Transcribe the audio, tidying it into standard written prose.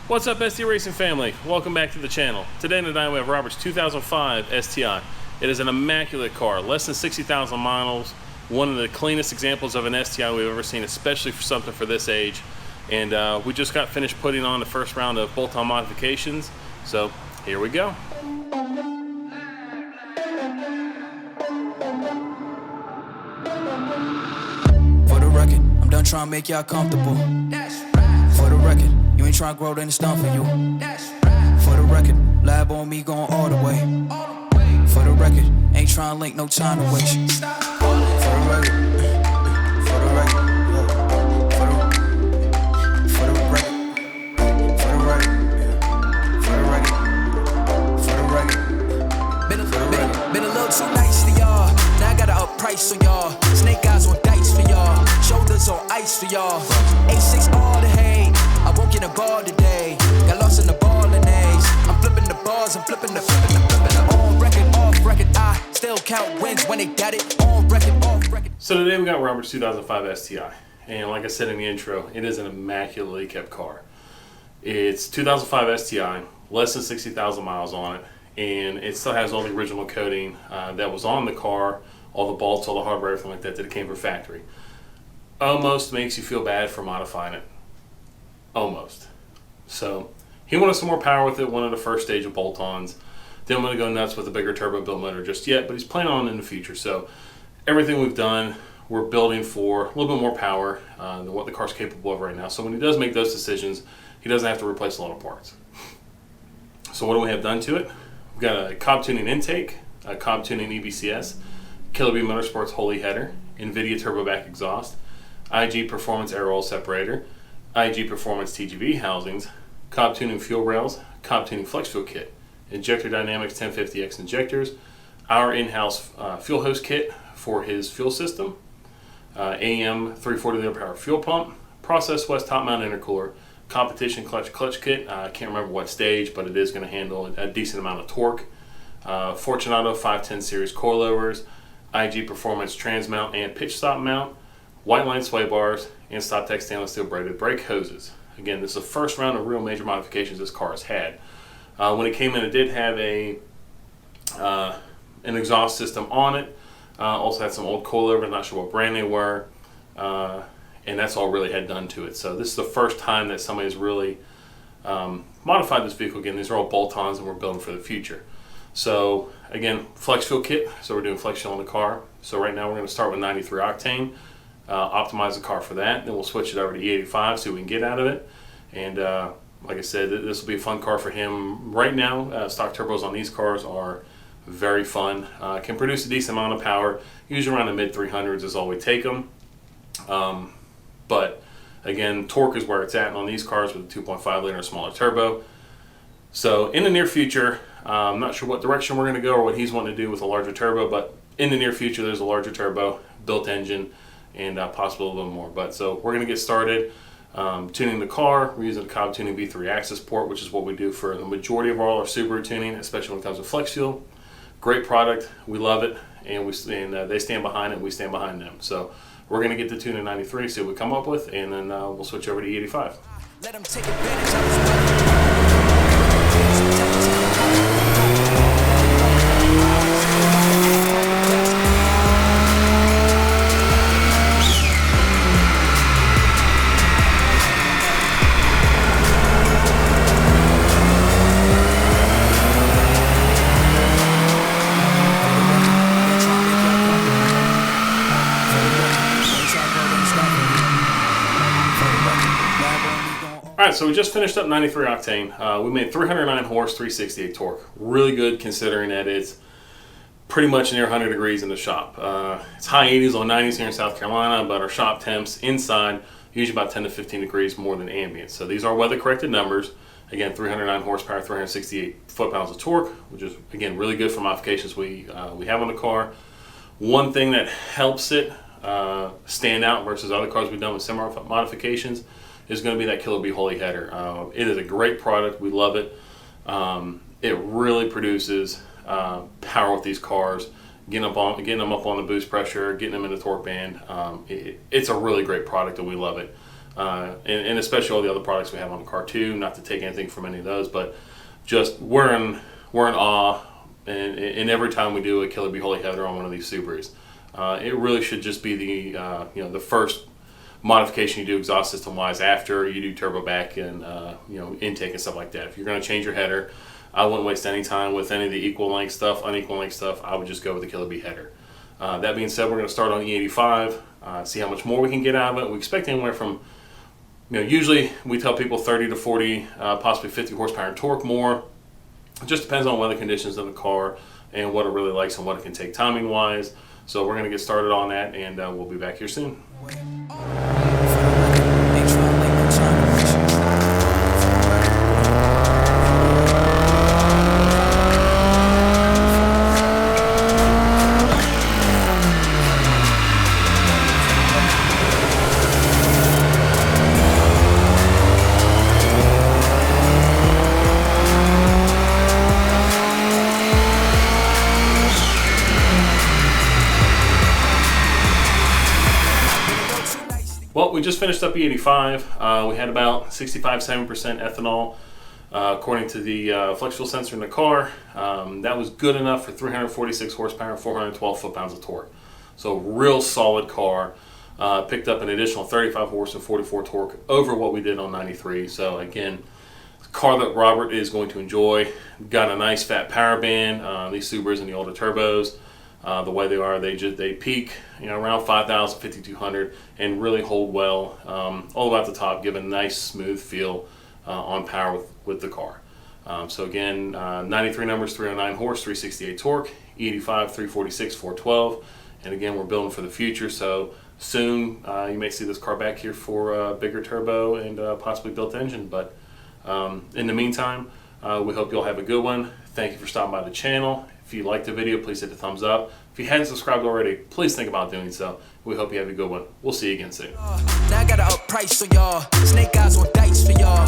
What's up, SD Racing family? Welcome back to the channel. Today in the dyno we have Robert's 2005 STI. It is an immaculate car, less than 60,000 miles, one of the cleanest examples of an STI we've ever seen, especially for something for this age. And we just got finished putting on the first round of bolt-on modifications, so here we go. For the record, I'm done trying to make y'all comfortable. For the record, you ain't trying to grow, then it's done for you. For the record, lab on me going all the way. For the record, ain't trying to link, no time to waste. For the record, for the record, for the record, for the record, for the record. Been a little too nice to y'all. Now I gotta up price on y'all. Snake eyes on dice for y'all. Shoulders on ice for y'all. A6 all the hate. I won't get involved today. Got lost in the ball and A's. I'm flipping the bars, I'm flipping the on record, off record. I still count wins when they got it on record, off record. So today we got Robert's 2005 STI. And like I said in the intro, it is an immaculately kept car. It's 2005 STI, less than 60,000 miles on it. And it still has all the original coating that was on the car, all the bolts, all the hardware, everything like that that came from factory. Almost makes you feel bad for modifying it. Almost. So he wanted some more power with it, wanted the first stage of bolt-ons. Didn't want to go nuts with a bigger turbo built motor just yet, but he's planning on it in the future. So everything we've done, we're building for a little bit more power than what the car's capable of right now. So when he does make those decisions, he doesn't have to replace a lot of parts. So what do we have done to it? We've got a COBB Tuning intake, a COBB Tuning EBCS, B Motorsports Holy header, Invidia turbo back exhaust, IAG Performance air oil separator, IAG Performance TGV housings, COBB Tuning fuel rails, COBB Tuning flex fuel kit, Injector Dynamics 1050X injectors, our in-house fuel hose kit for his fuel system, AM 340 liter power fuel pump, Process West top mount intercooler, competition clutch kit. I can't remember what stage, but it is going to handle a decent amount of torque. Fortunato 510 series coilovers, IG Performance trans mount and pitch stop mount, Whiteline sway bars, and StopTech stainless steel braided brake hoses. Again, this is the first round of real major modifications this car has had. When it came in, it did have an exhaust system on it. Also had some old coilovers, not sure what brand they were. And that's all really had done to it. So this is the first time that somebody's really modified this vehicle. Again, these are all bolt-ons and we're building for the future. So again, flex fuel kit. So we're doing flex fuel on the car. So right now we're going to start with 93 octane, optimize the car for that. Then we'll switch it over to E85, see what we can get out of it. And like I said, this will be a fun car for him. Right now, stock turbos on these cars are very fun. Can produce a decent amount of power. Usually around the mid 300s is all we take them. But again, torque is where it's at on these cars with a 2.5 liter smaller turbo. So in the near future, I'm not sure what direction we're going to go or what he's wanting to do with a larger turbo, but in the near future there's a larger turbo, built engine, and possibly a little more. But so we're going to get started tuning the car. We're using the COBB Tuning V3 Accessport, which is what we do for the majority of all our Subaru tuning, especially when it comes to flex fuel. Great product, we love it, and they stand behind it, and we stand behind them. So we're going to get the Tuning 93, see what we come up with, and then we'll switch over to E85. Let them take advantage of his weather. Alright, so we just finished up 93 octane. We made 309 horse, 368 torque. Really good considering that it's pretty much near 100 degrees in the shop. It's high 80s on 90s here in South Carolina, but our shop temps inside usually about 10 to 15 degrees more than ambient. So these are weather corrected numbers. Again, 309 horsepower, 368 foot-pounds of torque, which is again really good for modifications we have on the car. One thing that helps it stand out versus other cars we've done with similar modifications is going to be that COBB Holy header. It is a great product. We love it. It really produces power with these cars. getting them up on the boost pressure, getting them in the torque band. It's a really great product and we love it. and especially all the other products we have on the car too. Not to take anything from any of those, but just we're in awe. And every time we do a Killer Bee Holy Header on one of these Subarus, it really should just be the the first modification you do exhaust system wise after you do turbo back and intake and stuff like that. If you're going to change your header, I wouldn't waste any time with any of the equal length stuff, unequal length stuff. I would just go with the Killer Bee header. That being said, we're going to start on E85, see how much more we can get out of it. We expect anywhere from, usually we tell people 30 to 40, possibly 50 horsepower and torque more. It just depends on weather conditions of the car and what it really likes and what it can take timing wise. So we're going to get started on that, and we'll be back here soon. Well, we just finished up E85. We had about 65-70% ethanol, according to the flex fuel sensor in the car. That was good enough for 346 horsepower and 412 foot-pounds of torque. So real solid car. Picked up an additional 35 horse and 44 torque over what we did on 93. So again, car that Robert is going to enjoy. Got a nice fat power band. These Subarus and the older turbos, the way they are, they peak around 5,000, 5,200, and really hold well all the way at the top, give a nice smooth feel on power with the car. So again, 93 numbers, 309 horse, 368 torque, 85, 346, 412, and again, we're building for the future. So soon you may see this car back here for a bigger turbo and possibly built engine. But in the meantime, we hope you'll have a good one. Thank you for stopping by the channel. If you liked the video, please hit the thumbs up. If you hadn't subscribed already, please think about doing so. We hope you have a good one. We'll see you again soon. Now I got to up price for y'all. Snake eyes on dice for y'all.